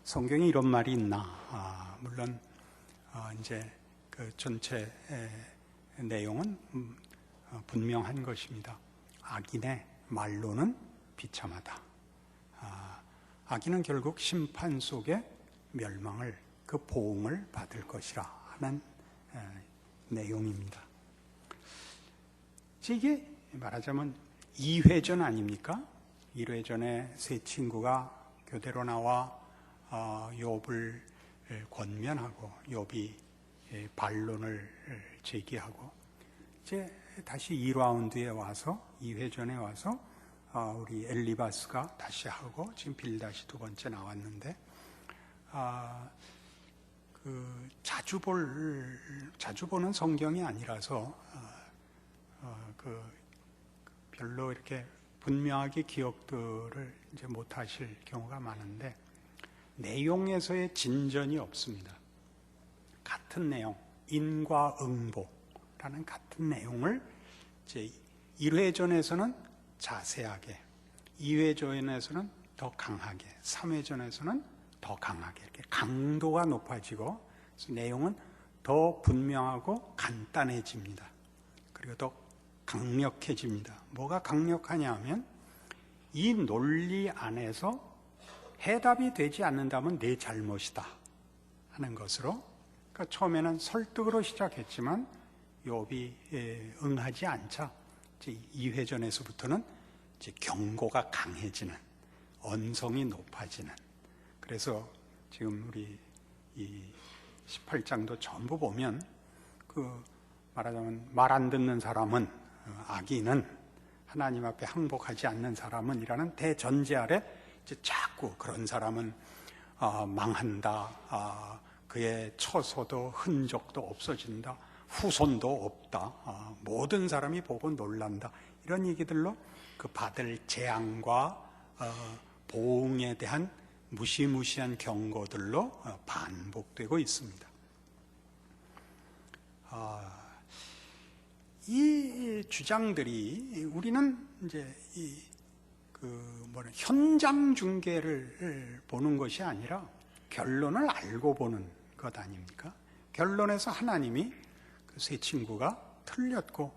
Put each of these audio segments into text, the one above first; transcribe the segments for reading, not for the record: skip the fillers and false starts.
성경에 이런 말이 있나? 물론 이제 그 전체 내용은 분명한 것입니다. 악인의 말로는 비참하다. 악인은 결국 심판 속에 멸망을, 그 보응을 받을 것이라 하는 내용입니다. 이게 말하자면 2회 전 아닙니까? 1회 전에 세 친구가 교대로 나와 욥을 권면하고 욥이 반론을 제기하고, 이제 다시 2라운드에 와서 2회 전에 와서 우리 엘리바스가 다시 하고, 지금 빌다시 두 번째 나왔는데, 자주 보는 성경이 아니라서 별로 이렇게 분명하게 기억들을 이제 못 하실 경우가 많은데, 내용에서의 진전이 없습니다. 같은 내용, 인과응보라는 같은 내용을 이제 1회 전에서는 자세하게, 2회 전에서는 더 강하게, 3회 전에서는 더 강하게, 이렇게 강도가 높아지고 내용은 더 분명하고 간단해집니다. 그리고 더 강력해집니다. 뭐가 강력하냐 하면, 이 논리 안에서 해답이 되지 않는다면 내 잘못이다 하는 것으로, 그러니까 처음에는 설득으로 시작했지만 욥이 응하지 않자 이제 2회 전에서부터는 이제 경고가 강해지는, 언성이 높아지는. 그래서 지금 우리 이 18장도 전부 보면 말하자면 말 안 듣는 사람은, 악인은, 하나님 앞에 항복하지 않는 사람은 이라는 대전제 아래 이제 자꾸 그런 사람은 망한다, 그의 처소도 흔적도 없어진다, 후손도 없다, 모든 사람이 보고 놀란다, 이런 얘기들로 그 받을 재앙과 보응에 대한 무시무시한 경고들로 반복되고 있습니다. 이 주장들이, 우리는 이제 현장 중계를 보는 것이 아니라 결론을 알고 보는 것 아닙니까? 결론에서 하나님이 그 세 친구가 틀렸고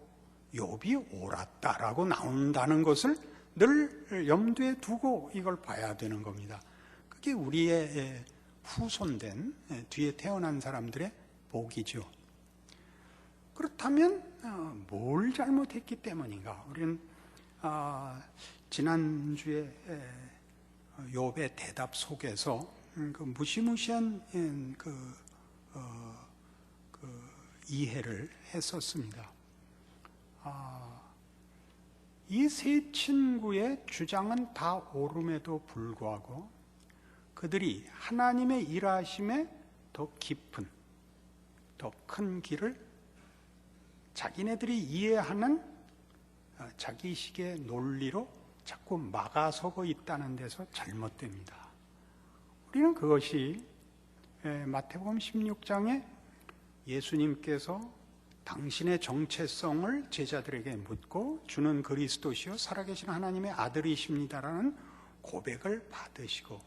욥이 옳았다라고 나온다는 것을 늘 염두에 두고 이걸 봐야 되는 겁니다. 그게 우리의 후손된, 뒤에 태어난 사람들의 복이죠. 그렇다면 뭘 잘못했기 때문인가? 우리는 지난주에 욥의 대답 속에서 그 무시무시한 이해를 했었습니다. 이 세 친구의 주장은 다 옳음에도 불구하고 그들이 하나님의 일하심에 더 깊은, 더 큰 길을 자기네들이 이해하는 자기식의 논리로 자꾸 막아서고 있다는 데서 잘못됩니다. 우리는 그것이 마태복음 16장에 예수님께서 당신의 정체성을 제자들에게 묻고 주는 그리스도시요 살아계신 하나님의 아들이십니다라는 고백을 받으시고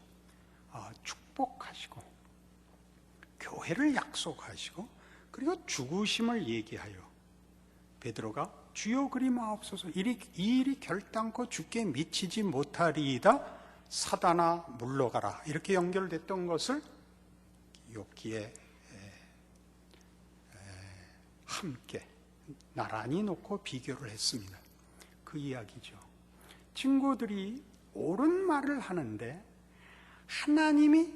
축복하시고 교회를 약속하시고, 그리고 죽으심을 얘기하여 베드로가 주여 그리 마옵소서, 이 일이 결단코 주께 미치지 못하리이다, 사단아 물러가라, 이렇게 연결됐던 것을 욥기에 함께 나란히 놓고 비교를 했습니다. 그 이야기죠. 친구들이 옳은 말을 하는데 하나님이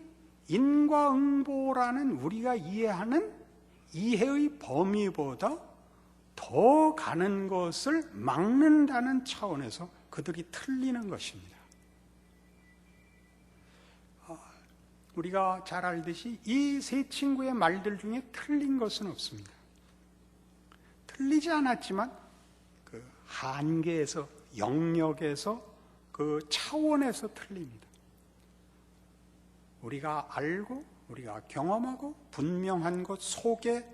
인과응보라는 우리가 이해하는 이해의 범위보다 더 가는 것을 막는다는 차원에서 그들이 틀리는 것입니다. 우리가 잘 알듯이 이 세 친구의 말들 중에 틀린 것은 없습니다. 틀리지 않았지만 그 한계에서, 영역에서, 그 차원에서 틀립니다. 우리가 알고 우리가 경험하고 분명한 것 속에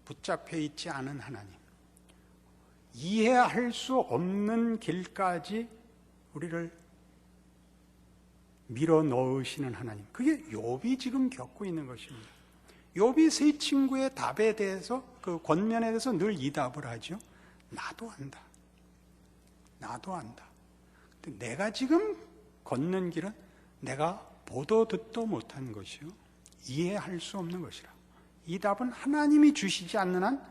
붙잡혀 있지 않은 하나님, 이해할 수 없는 길까지 우리를 밀어 넣으시는 하나님. 그게 욥이 지금 겪고 있는 것입니다. 욥이 세 친구의 답에 대해서, 그 권면에 대해서 늘 이 답을 하죠. 나도 안다. 나도 안다. 근데 내가 지금 걷는 길은 내가 보도 듣도 못한 것이요, 이해할 수 없는 것이라. 이 답은 하나님이 주시지 않는 한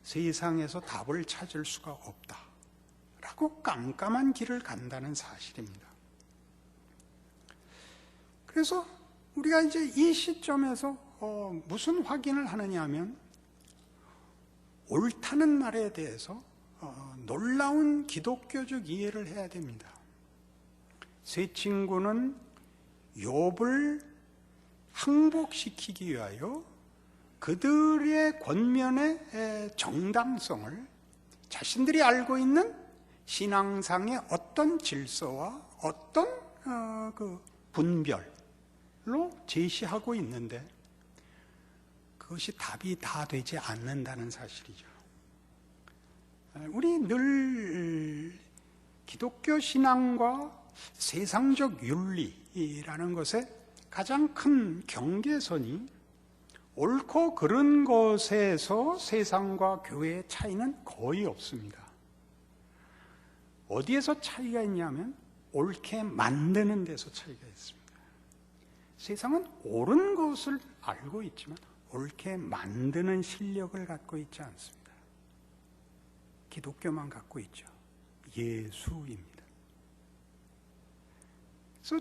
세상에서 답을 찾을 수가 없다 라고 깜깜한 길을 간다는 사실입니다. 그래서 우리가 이제 이 시점에서 무슨 확인을 하느냐 하면, 옳다는 말에 대해서 놀라운 기독교적 이해를 해야 됩니다. 세 친구는 욥을 항복시키기 위하여 그들의 권면의 정당성을 자신들이 알고 있는 신앙상의 어떤 질서와 어떤 그 분별로 제시하고 있는데, 그것이 답이 다 되지 않는다는 사실이죠. 우리 늘 기독교 신앙과 세상적 윤리라는 것의 가장 큰 경계선이, 옳고 그른 것에서 세상과 교회의 차이는 거의 없습니다. 어디에서 차이가 있냐면 옳게 만드는 데서 차이가 있습니다. 세상은 옳은 것을 알고 있지만 옳게 만드는 실력을 갖고 있지 않습니다. 기독교만 갖고 있죠. 예수입니다. 그래서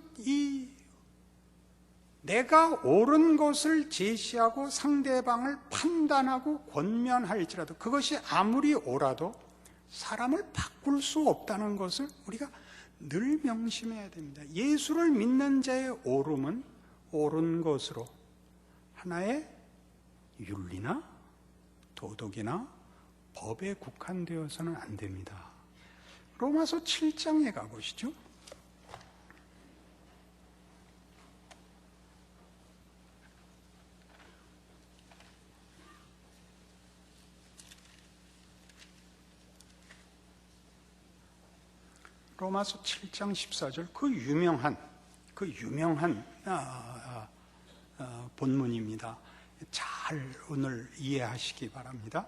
내가 옳은 것을 제시하고 상대방을 판단하고 권면할지라도, 그것이 아무리 옳아도 사람을 바꿀 수 없다는 것을 우리가 늘 명심해야 됩니다. 예수를 믿는 자의 옳음은 옳은 것으로 하나의 윤리나 도덕이나 법에 국한되어서는 안 됩니다. 로마서 7장에 가보시죠. 로마서 7장 14절, 그 유명한 본문입니다. 잘 오늘 이해하시기 바랍니다.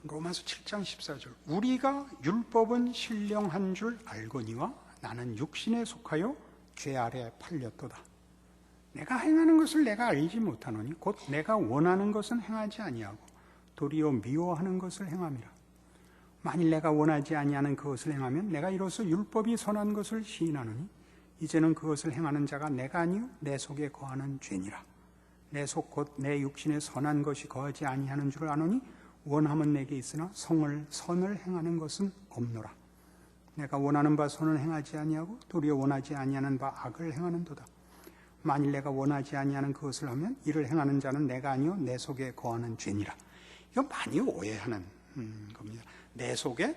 로마서 7장 14절, 우리가 율법은 신령한 줄 알거니와 나는 육신에 속하여 죄 아래 팔렸도다. 내가 행하는 것을 내가 알지 못하노니 곧 내가 원하는 것은 행하지 아니하고 도리어 미워하는 것을 행함이라. 만일 내가 원하지 아니하는 그것을 행하면 내가 이로써 율법이 선한 것을 시인하노니 이제는 그것을 행하는 자가 내가 아니요 내 속에 거하는 죄니라. 내 속 곧 내 육신에 선한 것이 거하지 아니하는 줄 아노니 원함은 내게 있으나 선을 행하는 것은 없노라. 내가 원하는 바 선을 행하지 아니하고 도리어 원하지 아니하는 바 악을 행하는도다. 만일 내가 원하지 아니하는 그것을 하면 이를 행하는 자는 내가 아니요 내 속에 거하는 죄니라. 이거 많이 오해하는 겁니다. 내 속에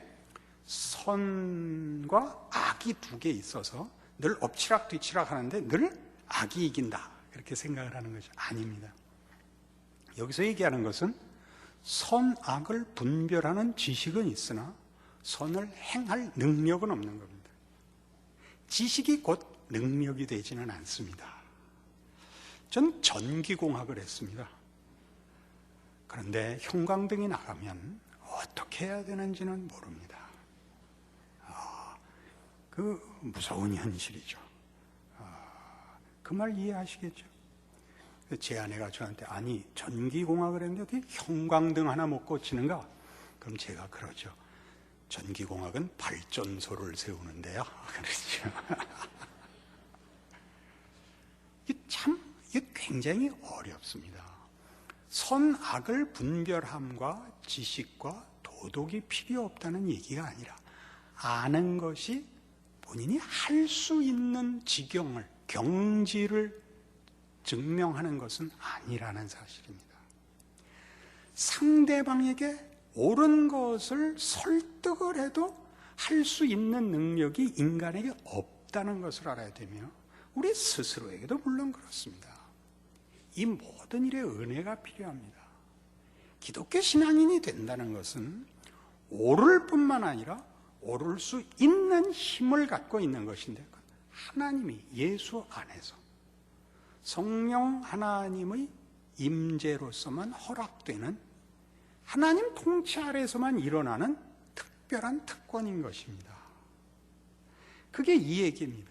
선과 악이 두 개 있어서 늘 엎치락 뒤치락 하는데 늘 악이 이긴다, 그렇게 생각을 하는 것이 아닙니다. 여기서 얘기하는 것은 선악을 분별하는 지식은 있으나 선을 행할 능력은 없는 겁니다. 지식이 곧 능력이 되지는 않습니다. 전 전기공학을 했습니다. 그런데 형광등이 나가면 어떻게 해야 되는지는 모릅니다. 그 무서운 현실이죠. 그 말 이해하시겠죠? 제 아내가 저한테, 아니 전기공학을 했는데 어떻게 형광등 하나 못 고치는가? 그럼 제가 그러죠. 전기공학은 발전소를 세우는데요. 그렇죠. 이게 굉장히 어렵습니다. 선악을 분별함과 지식과 도덕이 필요 없다는 얘기가 아니라 아는 것이 본인이 할 수 있는 지경을, 경지를 증명하는 것은 아니라는 사실입니다. 상대방에게 옳은 것을 설득을 해도 할 수 있는 능력이 인간에게 없다는 것을 알아야 되며, 우리 스스로에게도 물론 그렇습니다. 이 모든 일에 은혜가 필요합니다. 기독교 신앙인이 된다는 것은 오를 뿐만 아니라 오를 수 있는 힘을 갖고 있는 것인데, 하나님이 예수 안에서 성령 하나님의 임재로서만 허락되는 하나님 통치 아래에서만 일어나는 특별한 특권인 것입니다. 그게 이 얘기입니다.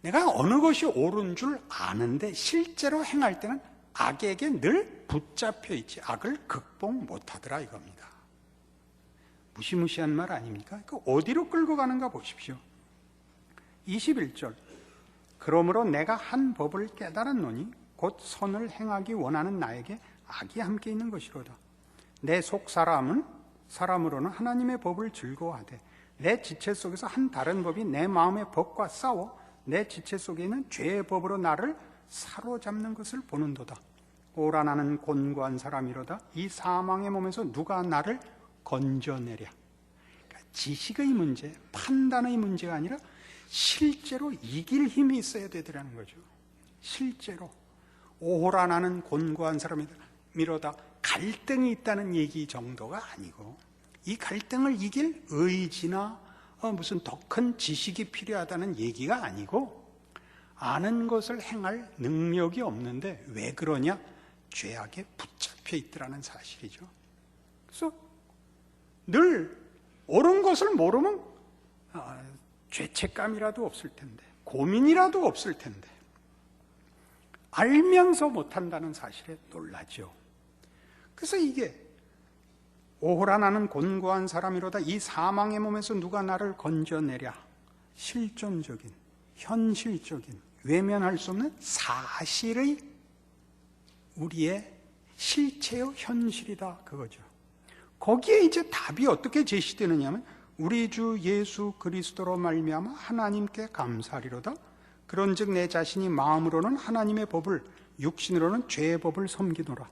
내가 어느 것이 옳은 줄 아는데 실제로 행할 때는 악에게 늘 붙잡혀 있지 악을 극복 못하더라 이겁니다. 무시무시한 말 아닙니까? 그 어디로 끌고 가는가 보십시오. 21절 그러므로 내가 한 법을 깨달았노니 곧 선을 행하기 원하는 나에게 악이 함께 있는 것이로다. 내 속 사람으로는 하나님의 법을 즐거워하되 내 지체 속에서 한 다른 법이 내 마음의 법과 싸워 내 지체 속에 있는 죄의 법으로 나를 사로잡는 것을 보는도다. 오라 나는 곤고한 사람이로다. 이 사망의 몸에서 누가 나를 건져내랴. 그러니까 지식의 문제, 판단의 문제가 아니라 실제로 이길 힘이 있어야 되더라는 거죠. 실제로 오라 나는 곤고한 사람이로다. 갈등이 있다는 얘기 정도가 아니고 이 갈등을 이길 의지나 무슨 더 큰 지식이 필요하다는 얘기가 아니고 아는 것을 행할 능력이 없는데 왜 그러냐? 죄악에 붙잡혀 있더라는 사실이죠. 그래서 늘 옳은 것을 모르면 죄책감이라도 없을 텐데 고민이라도 없을 텐데 알면서 못한다는 사실에 놀라죠. 그래서 이게 오호라 나는 곤고한 사람이로다. 이 사망의 몸에서 누가 나를 건져내랴. 실존적인, 현실적인, 외면할 수 없는 사실의 우리의 실체의 현실이다 그거죠. 거기에 이제 답이 어떻게 제시되느냐 하면 우리 주 예수 그리스도로 말미암아 하나님께 감사하리로다. 그런즉 내 자신이 마음으로는 하나님의 법을 육신으로는 죄의 법을 섬기노라.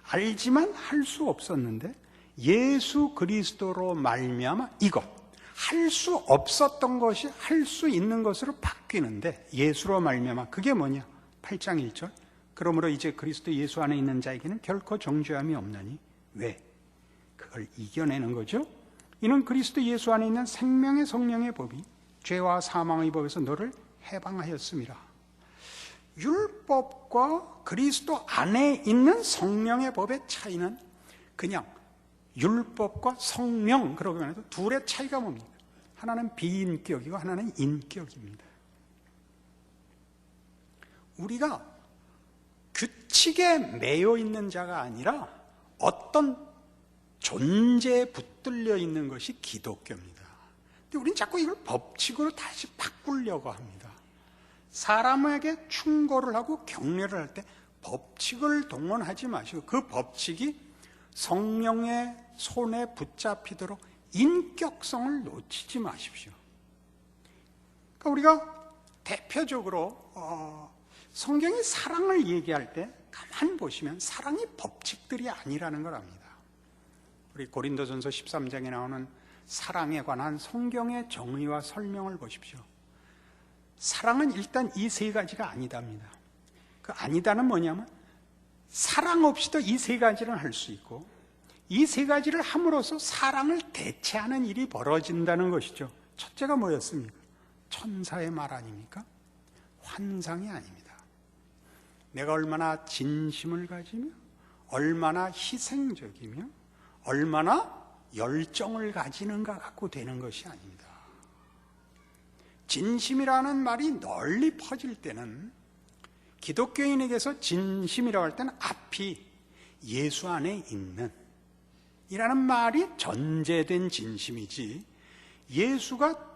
알지만 할 수 없었는데 예수 그리스도로 말미암아 이것 할 수 없었던 것이 할 수 있는 것으로 바뀌는데 예수로 말미암아 그게 뭐냐? 8장 1절 그러므로 이제 그리스도 예수 안에 있는 자에게는 결코 정죄함이 없나니 왜? 그걸 이겨내는 거죠. 이는 그리스도 예수 안에 있는 생명의 성령의 법이 죄와 사망의 법에서 너를 해방하였음이라. 율법과 그리스도 안에 있는 성령의 법의 차이는 그냥 율법과 성령 그러기만 해도 둘의 차이가 뭡니까? 하나는 비인격이고 하나는 인격입니다. 우리가 규칙에 매여 있는 자가 아니라 어떤 존재에 붙들려 있는 것이 기독교입니다. 근데 우리는 자꾸 이걸 법칙으로 다시 바꾸려고 합니다. 사람에게 충고를 하고 격려를 할 때 법칙을 동원하지 마시고 그 법칙이 성령의 손에 붙잡히도록 인격성을 놓치지 마십시오. 그러니까 우리가 대표적으로 성경이 사랑을 얘기할 때 가만 보시면 사랑이 법칙들이 아니라는 걸 압니다. 우리 고린도전서 13장에 나오는 사랑에 관한 성경의 정의와 설명을 보십시오. 사랑은 일단 이 세 가지가 아니답니다. 그 아니다는 뭐냐면 사랑 없이도 이 세 가지를 할 수 있고 이 세 가지를 함으로써 사랑을 대체하는 일이 벌어진다는 것이죠. 첫째가 뭐였습니까? 천사의 말 아닙니까? 환상이 아닙니다. 내가 얼마나 진심을 가지며 얼마나 희생적이며 얼마나 열정을 가지는가 갖고 되는 것이 아닙니다. 진심이라는 말이 널리 퍼질 때는 기독교인에게서 진심이라고 할 때는 앞이 예수 안에 있는 이라는 말이 전제된 진심이지 예수가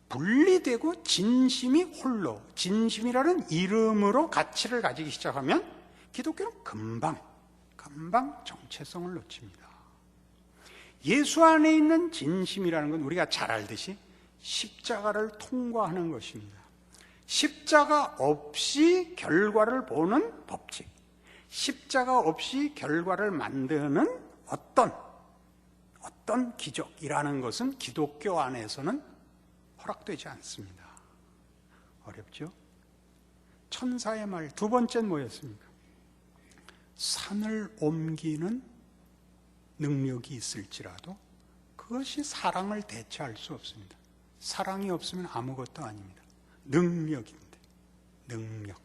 분리되고 진심이 홀로 진심이라는 이름으로 가치를 가지기 시작하면 기독교는 금방 정체성을 놓칩니다. 예수 안에 있는 진심이라는 건 우리가 잘 알듯이 십자가를 통과하는 것입니다. 십자가 없이 결과를 보는 법칙, 십자가 없이 결과를 만드는 어떤 기적이라는 것은 기독교 안에서는 허락되지 않습니다. 어렵죠? 천사의 말 두 번째는 뭐였습니까? 산을 옮기는 능력이 있을지라도 그것이 사랑을 대체할 수 없습니다. 사랑이 없으면 아무것도 아닙니다. 능력입니다. 능력.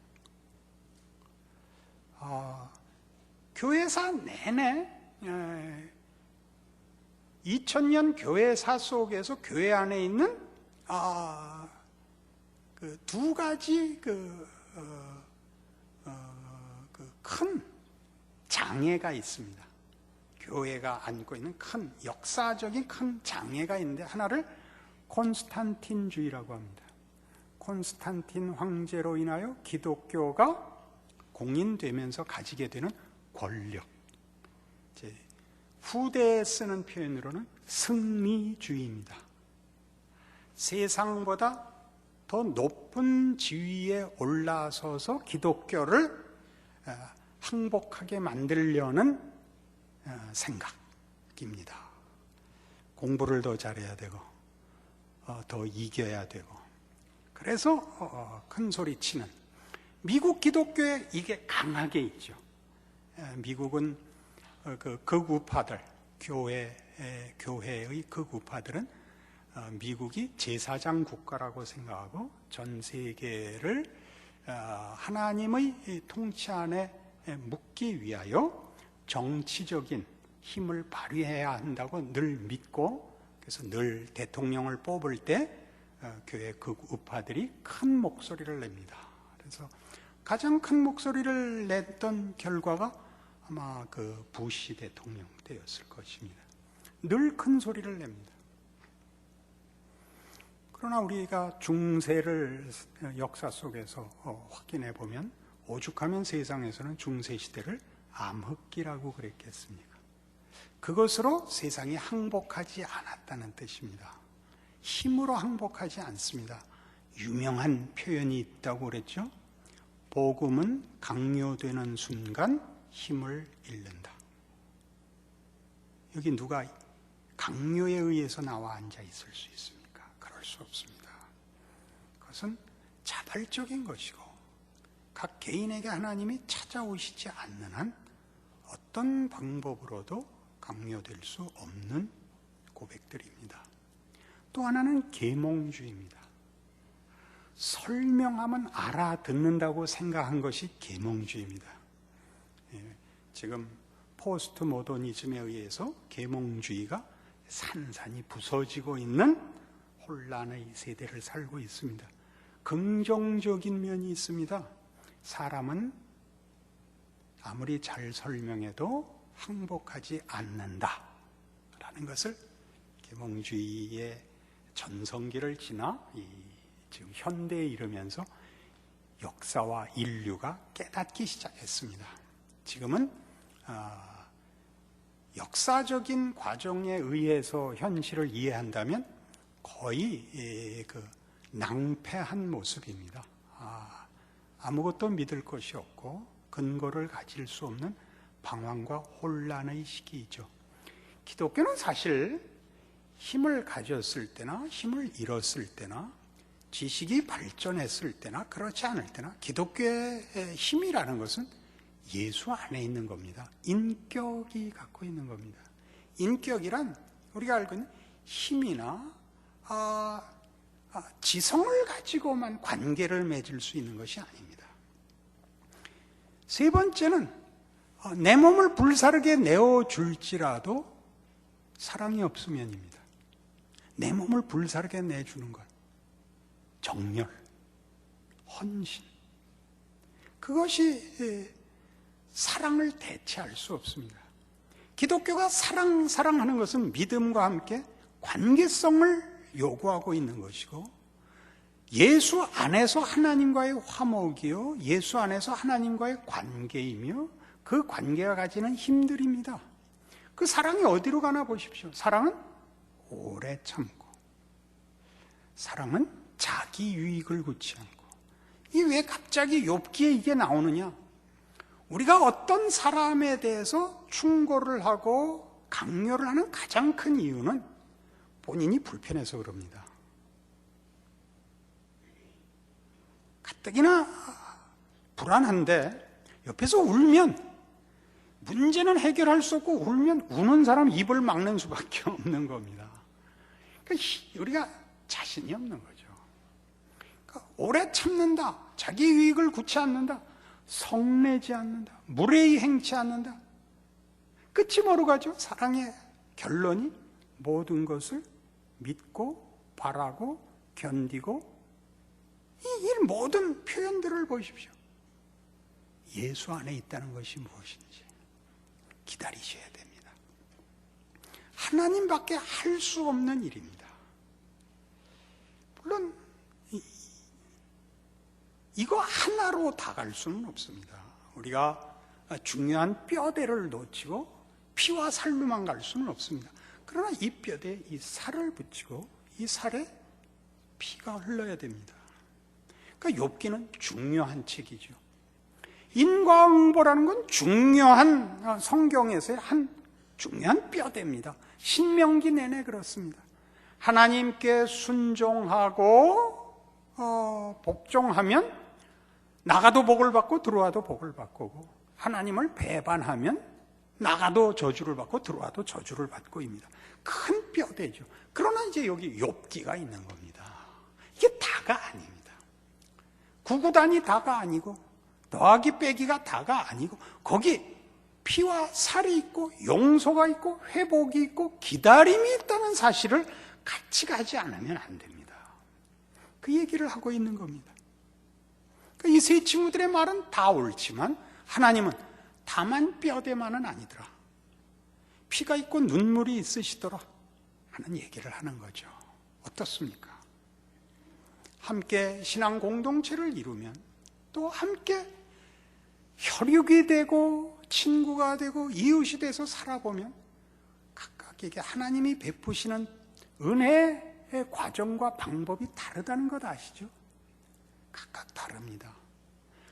교회사 내내 2000년 교회사 속에서 교회 안에 있는 그 두 가지 큰 장애가 있습니다. 교회가 안고 있는 큰 역사적인 큰 장애가 있는데, 하나를 콘스탄틴주의라고 합니다. 콘스탄틴 황제로 인하여 기독교가 공인되면서 가지게 되는 권력, 후대에 쓰는 표현으로는 승리주의입니다. 세상보다 더 높은 지위에 올라서서 기독교를 항복하게 만들려는 생각입니다. 공부를 더 잘해야 되고 더 이겨야 되고, 그래서 큰 소리 치는 미국 기독교에 이게 강하게 있죠. 미국은 그 극우파들, 교회의 극우파들은 미국이 제사장 국가라고 생각하고 전 세계를 하나님의 통치 안에 묶기 위하여 정치적인 힘을 발휘해야 한다고 늘 믿고, 그래서 늘 대통령을 뽑을 때 교회 극우파들이 큰 목소리를 냅니다. 그래서 가장 큰 목소리를 냈던 결과가 아마 그 부시 대통령 때였을 것입니다. 늘 큰 소리를 냅니다. 그러나 우리가 중세를 역사 속에서 확인해 보면, 오죽하면 세상에서는 중세 시대를 암흑기라고 그랬겠습니까? 그것으로 세상이 항복하지 않았다는 뜻입니다. 힘으로 항복하지 않습니다. 유명한 표현이 있다고 그랬죠. 복음은 강요되는 순간 힘을 잃는다. 여기 누가 강요에 의해서 나와 앉아 있을 수 있습니까? 그럴 수 없습니다. 그것은 자발적인 것이고, 각 개인에게 하나님이 찾아오시지 않는 한 어떤 방법으로도 강요될 수 없는 고백들입니다. 또 하나는 계몽주의입니다. 설명하면 알아듣는다고 생각한 것이 계몽주의입니다. 지금 포스트 모더니즘에 의해서 계몽주의가 산산이 부서지고 있는 혼란의 세대를 살고 있습니다. 긍정적인 면이 있습니다. 사람은 아무리 잘 설명해도 항복하지 않는다라는 것을 계몽주의의 전성기를 지나 지금 현대에 이르면서 역사와 인류가 깨닫기 시작했습니다. 지금은 역사적인 과정에 의해서 현실을 이해한다면 거의 낭패한 모습입니다. 아무것도 믿을 것이 없고 근거를 가질 수 없는 방황과 혼란의 시기이죠. 기독교는 사실 힘을 가졌을 때나 힘을 잃었을 때나 지식이 발전했을 때나 그렇지 않을 때나 기독교의 힘이라는 것은 예수 안에 있는 겁니다. 인격이 갖고 있는 겁니다. 인격이란 우리가 알고 있는 힘이나 지성을 가지고만 관계를 맺을 수 있는 것이 아닙니다. 세 번째는 내 몸을 불사르게 내어줄지라도 사랑이 없으면입니다. 내 몸을 불사르게 내주는 것, 정열, 헌신, 그것이 사랑을 대체할 수 없습니다. 기독교가 사랑하는 것은 믿음과 함께 관계성을 요구하고 있는 것이고, 예수 안에서 하나님과의 화목이요, 예수 안에서 하나님과의 관계이며, 그 관계가 가지는 힘들입니다. 그 사랑이 어디로 가나 보십시오. 사랑은 오래 참고, 사랑은 자기 유익을 굳지 않고. 이 왜 갑자기 욥기에 이게 나오느냐? 우리가 어떤 사람에 대해서 충고를 하고 강요를 하는 가장 큰 이유는 본인이 불편해서 그럽니다. 가뜩이나 불안한데 옆에서 울면 문제는 해결할 수 없고, 울면 우는 사람 입을 막는 수밖에 없는 겁니다. 그러니까 우리가 자신이 없는 거죠. 그러니까 오래 참는다, 자기 유익을 구치 않는다, 성내지 않는다, 무례히 행치 않는다. 끝이 뭐로 가죠? 사랑의 결론이 모든 것을 믿고 바라고 견디고, 이 모든 표현들을 보십시오. 예수 안에 있다는 것이 무엇인지 기다리셔야 됩니다. 하나님밖에 할 수 없는 일입니다. 물론 이거 하나로 다 갈 수는 없습니다. 우리가 중요한 뼈대를 놓치고 피와 살로만 갈 수는 없습니다. 그러나 이 뼈대에 이 살을 붙이고 이 살에 피가 흘러야 됩니다. 그러니까 욥기는 중요한 책이죠. 인과응보라는 건 중요한, 성경에서의 한 중요한 뼈대입니다. 신명기 내내 그렇습니다. 하나님께 순종하고 복종하면 나가도 복을 받고 들어와도 복을 받고, 하나님을 배반하면 나가도 저주를 받고 들어와도 저주를 받고입니다. 큰 뼈대죠. 그러나 이제 여기 욥기가 있는 겁니다. 이게 다가 아닙니다. 구구단이 다가 아니고 더하기 빼기가 다가 아니고, 거기 피와 살이 있고 용서가 있고 회복이 있고 기다림이 있다는 사실을 같이 가지 않으면 안 됩니다. 그 얘기를 하고 있는 겁니다. 그러니까 이 세 친구들의 말은 다 옳지만 하나님은 다만 뼈대만은 아니더라, 피가 있고 눈물이 있으시더라 하는 얘기를 하는 거죠. 어떻습니까? 함께 신앙 공동체를 이루면, 또 함께 혈육이 되고 친구가 되고 이웃이 돼서 살아보면 각각에게 하나님이 베푸시는 은혜의 과정과 방법이 다르다는 것 아시죠? 각각 다릅니다.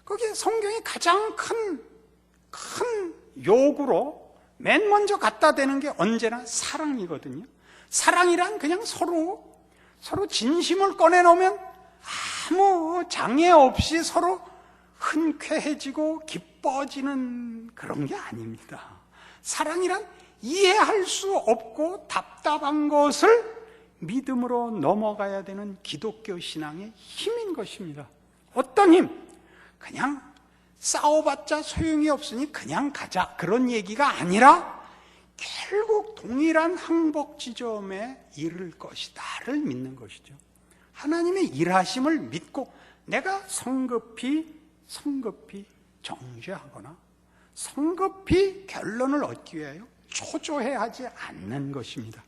거기에 성경이 가장 큰 요구로 맨 먼저 갖다 대는 게 언제나 사랑이거든요. 사랑이란 그냥 서로 진심을 꺼내놓으면 아무 장애 없이 서로 흔쾌해지고 기뻐지는 그런 게 아닙니다. 사랑이란 이해할 수 없고 답답한 것을 믿음으로 넘어가야 되는 기독교 신앙의 힘인 것입니다. 어떤 힘? 그냥 싸워봤자 소용이 없으니 그냥 가자, 그런 얘기가 아니라 결국 동일한 항복 지점에 이를 것이다를 믿는 것이죠. 하나님의 일하심을 믿고 내가 성급히 정죄하거나 성급히 결론을 얻기 위하여 초조해하지 않는 것입니다.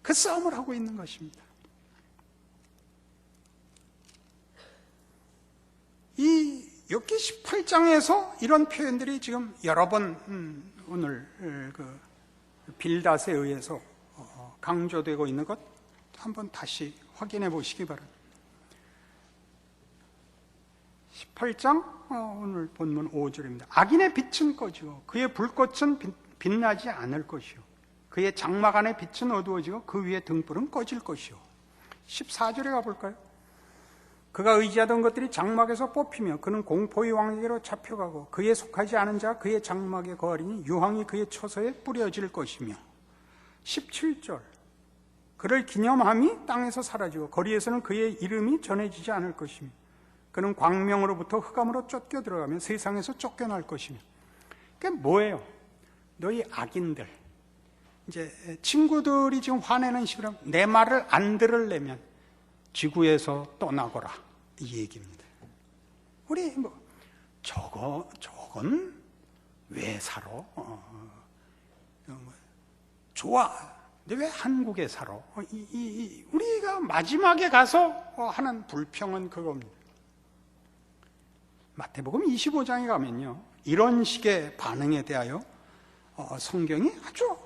그 싸움을 하고 있는 것입니다. 이 욥기 18장에서 이런 표현들이 지금 여러 번 오늘 그 빌닷에 의해서 강조되고 있는 것 한번 다시 확인해 보시기 바랍니다. 18장 오늘 본문 5절입니다. 악인의 빛은 꺼지고 그의 불꽃은 빛나지 않을 것이요, 그의 장막 안의 빛은 어두워지고 그 위에 등불은 꺼질 것이요. 14절에 가볼까요? 그가 의지하던 것들이 장막에서 뽑히며 그는 공포의 왕에게로 잡혀가고 그에 속하지 않은 자 그의 장막에 거하리니 유황이 그의 처소에 뿌려질 것이며. 17절, 그를 기념함이 땅에서 사라지고 거리에서는 그의 이름이 전해지지 않을 것이며 그는 광명으로부터 흑암으로 쫓겨 들어가며 세상에서 쫓겨날 것이며. 그게 뭐예요? 너희 악인들, 이제 친구들이 지금 화내는 식으로 내 말을 안 들으려면 지구에서 떠나거라, 이 얘기입니다. 우리 저건 왜 살아? 좋아. 근데 왜 한국에 살아? 우리가 마지막에 가서 하는 불평은 그겁니다. 마태복음 25장에 가면요, 이런 식의 반응에 대하여 성경이 아주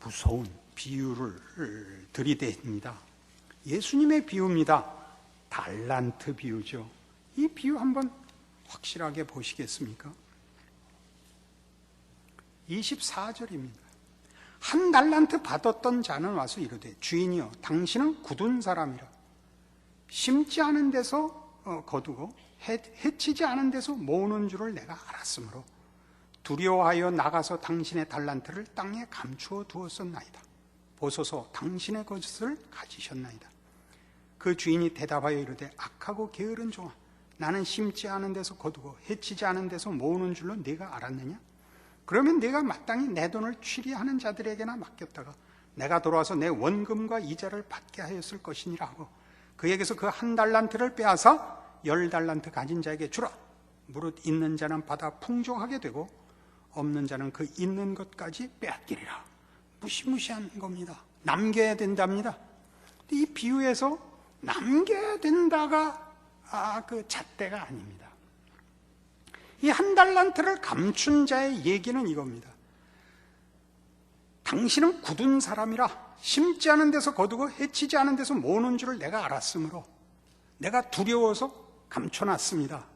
무서운 비유를 들이댑니다. 예수님의 비유입니다. 달란트 비유죠. 이 비유 한번 확실하게 보시겠습니까? 24절입니다. 한 달란트 받았던 자는 와서 이르되 주인이여 당신은 굳은 사람이라 심지 않은 데서 거두고 해치지 않은 데서 모으는 줄을 내가 알았으므로 두려워하여 나가서 당신의 달란트를 땅에 감추어 두었었나이다. 보소서 당신의 것을 가지셨나이다. 그 주인이 대답하여 이르되 악하고 게으른 종아, 나는 심지 않은 데서 거두고 해치지 않은 데서 모으는 줄로 네가 알았느냐? 그러면 네가 마땅히 내 돈을 취리하는 자들에게나 맡겼다가 내가 돌아와서 내 원금과 이자를 받게 하였을 것이니라 하고 그에게서 그 1달란트를 빼앗아 10달란트 가진 자에게 주라. 무릇 있는 자는 받아 풍족하게 되고 없는 자는 그 있는 것까지 빼앗기리라. 무시무시한 겁니다. 남겨야 된답니다. 이 비유에서 남겨야 된다가 그 잣대가 아닙니다. 이 1달란트를 감춘 자의 얘기는 이겁니다. 당신은 굳은 사람이라 심지 않은 데서 거두고 해치지 않은 데서 모으는 줄을 내가 알았으므로 내가 두려워서 감춰놨습니다.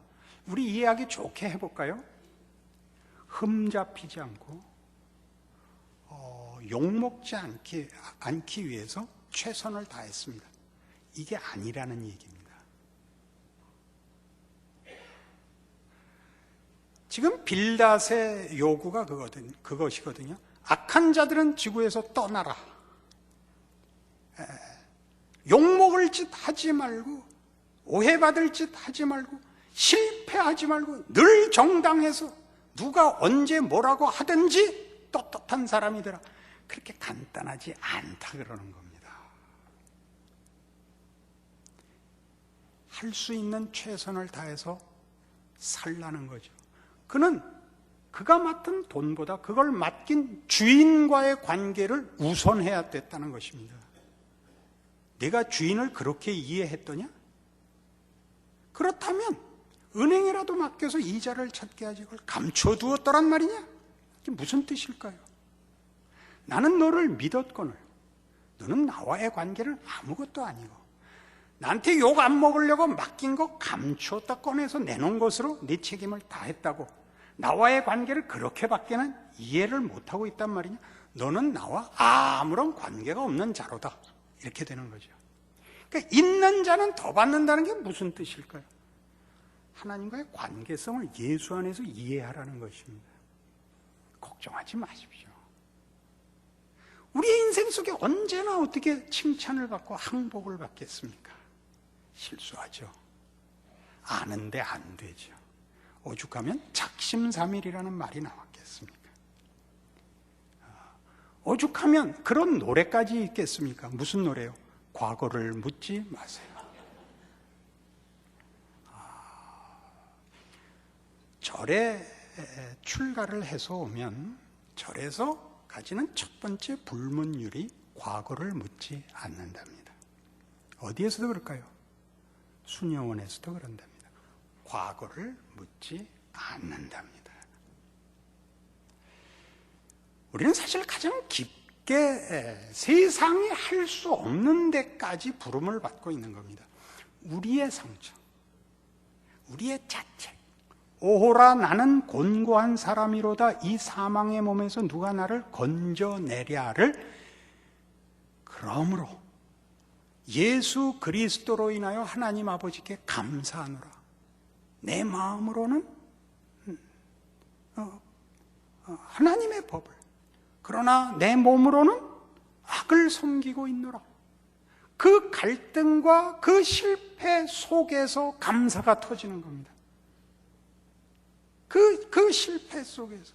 우리 이해하기 좋게 해볼까요? 흠잡히지 않고 욕먹지 않기 위해서 최선을 다했습니다. 이게 아니라는 얘기입니다. 지금 빌닷의 요구가 그것이거든요. 악한 자들은 지구에서 떠나라. 욕먹을 짓 하지 말고 오해받을 짓 하지 말고 실패하지 말고 늘 정당해서 누가 언제 뭐라고 하든지 떳떳한 사람이 되라. 그렇게 간단하지 않다 그러는 겁니다. 할 수 있는 최선을 다해서 살라는 거죠. 그는 그가 맡은 돈보다 그걸 맡긴 주인과의 관계를 우선해야 됐다는 것입니다. 내가 주인을 그렇게 이해했더냐? 그렇다면 은행이라도 맡겨서 이자를 찾게 하지 그걸 감춰두었더란 말이냐? 이게 무슨 뜻일까요? 나는 너를 믿었거늘 너는 나와의 관계는 아무것도 아니고 나한테 욕 안 먹으려고 맡긴 거 감추었다 꺼내서 내놓은 것으로 네 책임을 다했다고 나와의 관계를 그렇게밖에는 이해를 못하고 있단 말이냐? 너는 나와 아무런 관계가 없는 자로다. 이렇게 되는 거죠. 그러니까 있는 자는 더 받는다는 게 무슨 뜻일까요? 하나님과의 관계성을 예수 안에서 이해하라는 것입니다. 걱정하지 마십시오. 우리의 인생 속에 언제나 어떻게 칭찬을 받고 항복을 받겠습니까? 실수하죠. 아는데 안 되죠. 오죽하면 작심삼일이라는 말이 나왔겠습니까? 오죽하면 그런 노래까지 있겠습니까? 무슨 노래요? 과거를 묻지 마세요. 절에 출가를 해서 오면 절에서 가지는 첫 번째 불문율이 과거를 묻지 않는답니다. 어디에서도 그럴까요? 수녀원에서도 그런답니다. 과거를 묻지 않는답니다. 우리는 사실 가장 깊게 세상에 할 수 없는 데까지 부름을 받고 있는 겁니다. 우리의 상처, 우리의 자책, 오호라 나는 곤고한 사람이로다 이 사망의 몸에서 누가 나를 건져내랴를 그러므로 예수 그리스도로 인하여 하나님 아버지께 감사하노라. 내 마음으로는 하나님의 법을, 그러나 내 몸으로는 악을 섬기고 있노라. 그 갈등과 그 실패 속에서 감사가 터지는 겁니다. 그 실패 속에서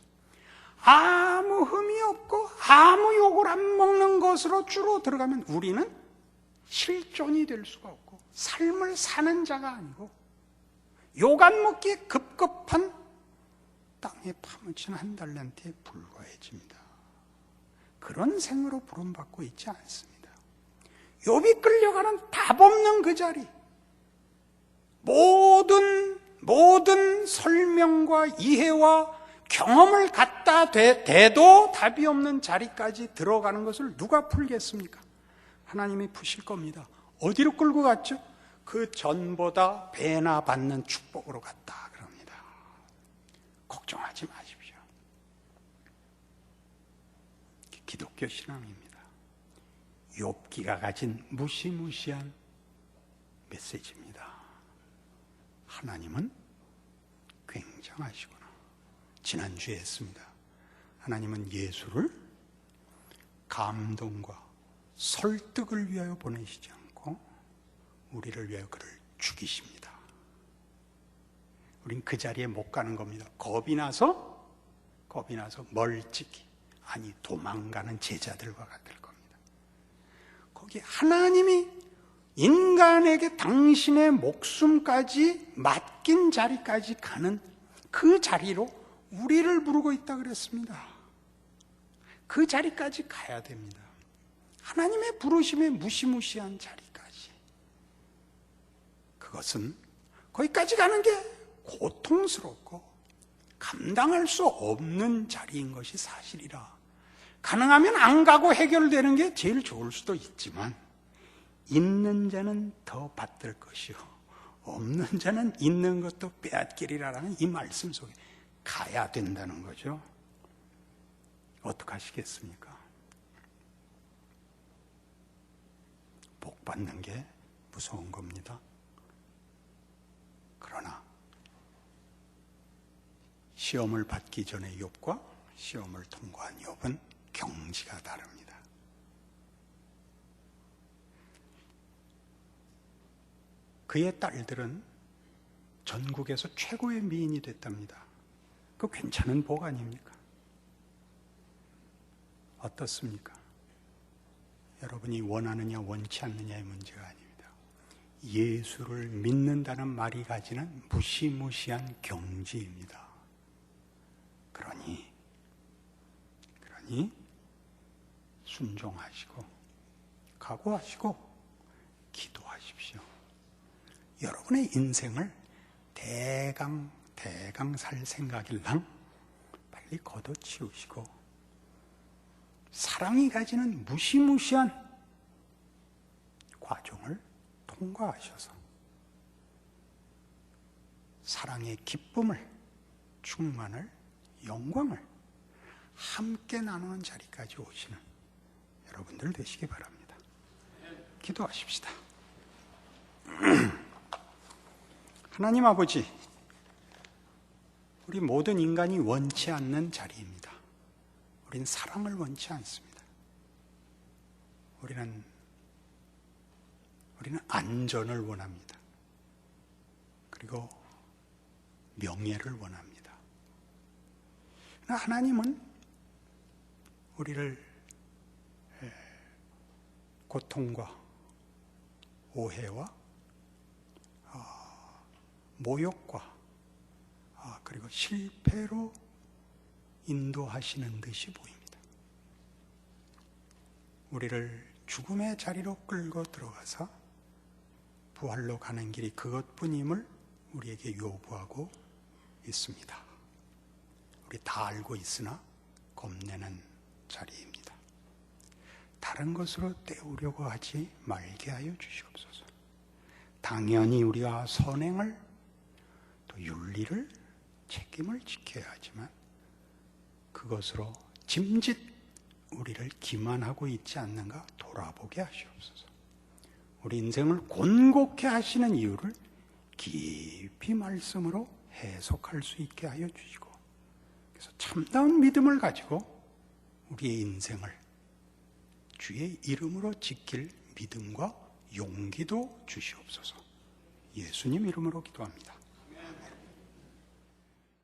아무 흠이 없고 아무 욕을 안 먹는 것으로 주로 들어가면 우리는 실존이 될 수가 없고 삶을 사는 자가 아니고 욕 안 먹기에 급급한 땅에 파묻힌 1달란트에 불과해집니다. 그런 생으로 부름받고 있지 않습니다. 욥이 끌려가는 답 없는 그 자리, 모든 설명과 이해와 경험을 갖다 대도 답이 없는 자리까지 들어가는 것을 누가 풀겠습니까? 하나님이 푸실 겁니다. 어디로 끌고 갔죠? 그 전보다 배나 받는 축복으로 갔다 그럽니다. 걱정하지 마십시오. 기독교 신앙입니다. 욥기가 가진 무시무시한 메시지입니다. 하나님은 굉장하시구나. 지난주에 했습니다. 하나님은 예수를 감동과 설득을 위하여 보내시지 않고 우리를 위해 그를 죽이십니다. 우린 그 자리에 못 가는 겁니다. 겁이 나서 멀찍이, 아니 도망가는 제자들과 같을 겁니다. 거기 하나님이 인간에게 당신의 목숨까지 맡긴 자리까지 가는 그 자리로 우리를 부르고 있다 그랬습니다. 그 자리까지 가야 됩니다. 하나님의 부르심의 무시무시한 자리까지. 그것은 거기까지 가는 게 고통스럽고 감당할 수 없는 자리인 것이 사실이라. 가능하면 안 가고 해결되는 게 제일 좋을 수도 있지만 있는 자는 더 받들 것이요 없는 자는 있는 것도 빼앗기리라라는 이 말씀 속에 가야 된다는 거죠. 어떡하시겠습니까? 복 받는 게 무서운 겁니다. 그러나 시험을 받기 전에 욥과 시험을 통과한 욥은 경지가 다릅니다. 그의 딸들은 전국에서 최고의 미인이 됐답니다. 그거 괜찮은 복 아닙니까? 어떻습니까? 여러분이 원하느냐 원치 않느냐의 문제가 아닙니다. 예수를 믿는다는 말이 가지는 무시무시한 경지입니다. 그러니 순종하시고 각오하시고 기도하십시오. 여러분의 인생을 대강 살 생각일랑 빨리 걷어치우시고 사랑이 가지는 무시무시한 과정을 통과하셔서 사랑의 기쁨을, 충만을, 영광을 함께 나누는 자리까지 오시는 여러분들 되시기 바랍니다. 기도하십시다. 하나님 아버지, 우리 모든 인간이 원치 않는 자리입니다. 우리는 사랑을 원치 않습니다. 우리는 안전을 원합니다. 그리고 명예를 원합니다. 하나님은 우리를 고통과 오해와 모욕과 그리고 실패로 인도하시는 듯이 보입니다. 우리를 죽음의 자리로 끌고 들어가서 부활로 가는 길이 그것뿐임을 우리에게 요구하고 있습니다. 우리 다 알고 있으나 겁내는 자리입니다. 다른 것으로 때우려고 하지 말게 하여 주시옵소서. 당연히 우리가 선행을 또 윤리를 책임을 지켜야 하지만 그것으로 짐짓 우리를 기만하고 있지 않는가 돌아보게 하시옵소서. 우리 인생을 곤곡해 하시는 이유를 깊이 말씀으로 해석할 수 있게 하여 주시고, 그래서 참다운 믿음을 가지고 우리의 인생을 주의 이름으로 지킬 믿음과 용기도 주시옵소서. 예수님 이름으로 기도합니다.